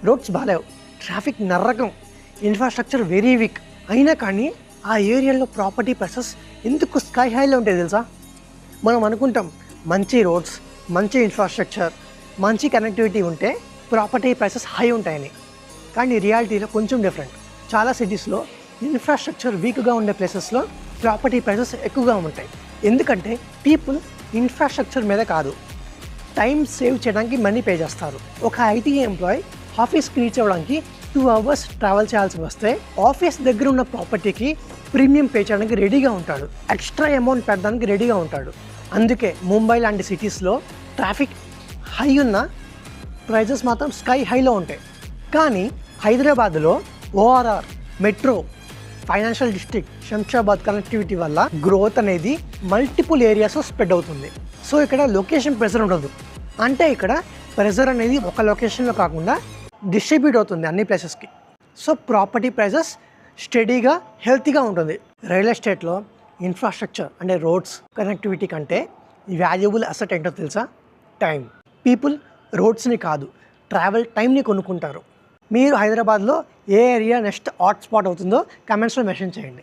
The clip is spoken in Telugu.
రోడ్స్ బాగాలేవు, ట్రాఫిక్ నరకం, ఇన్ఫ్రాస్ట్రక్చర్ వెరీ వీక్. అయినా కానీ ఆ ఏరియాలో ప్రాపర్టీ ప్రైసెస్ ఎందుకు స్కై హైలో ఉంటాయి తెలుసా? మనం అనుకుంటాం మంచి రోడ్స్, మంచి ఇన్ఫ్రాస్ట్రక్చర్, మంచి కనెక్టివిటీ ఉంటే ప్రాపర్టీ ప్రైసెస్ హై ఉంటాయని. కానీ రియాలిటీలో కొంచెం డిఫరెంట్. చాలా సిటీస్లో ఇన్ఫ్రాస్ట్రక్చర్ వీక్గా ఉండే ప్లేసెస్లో ప్రాపర్టీ ప్రైసెస్ ఎక్కువగా ఉంటాయి. ఎందుకంటే పీపుల్ ఇన్ఫ్రాస్ట్రక్చర్ మీద కాదు, టైం సేవ్ చేయడానికి మనీ పే చేస్తారు. ఒక ఐటీ ఎంప్లాయీ ఆఫీస్కి రీచ్ అవ్వడానికి 2 hours ట్రావెల్ చేయాల్సి వస్తే ఆఫీస్ దగ్గర ఉన్న ప్రాపర్టీకి ప్రీమియం పే చేయడానికి రెడీగా ఉంటాడు, ఎక్స్ట్రా అమౌంట్ పెట్టడానికి రెడీగా ఉంటాడు. అందుకే ముంబై లాంటి సిటీస్లో ట్రాఫిక్ హై ఉన్న ప్రైజెస్ మాత్రం స్కై హైలో ఉంటాయి. కానీ హైదరాబాద్లో ORR, metro, financial district, Shamshabad connectivity వల్ల గ్రోత్ అనేది మల్టిపుల్ ఏరియాస్లో స్ప్రెడ్ అవుతుంది. సో ఇక్కడ లొకేషన్ ప్రెజర్ ఉండదు. అంటే ఇక్కడ ప్రెజర్ అనేది ఒక లొకేషన్లో కాకుండా డిస్ట్రిబ్యూట్ అవుతుంది అన్ని ప్లేసెస్కి. సో ప్రాపర్టీ ప్రైజెస్ స్టడీగా, హెల్తీగా ఉంటుంది. రియల్ ఎస్టేట్లో ఇన్ఫ్రాస్ట్రక్చర్ అంటే రోడ్స్, కనెక్టివిటీ కంటే వాల్యుబుల్ అసెట్ ఏంటో తెలుసా? టైం. పీపుల్ రోడ్స్ని కాదు, ట్రావెల్ టైంని కొనుక్కుంటారు. మీరు హైదరాబాద్లో ఏ ఏరియా నెక్స్ట్ హాట్ స్పాట్ అవుతుందో కమెంట్స్లో మెన్షన్ చేయండి.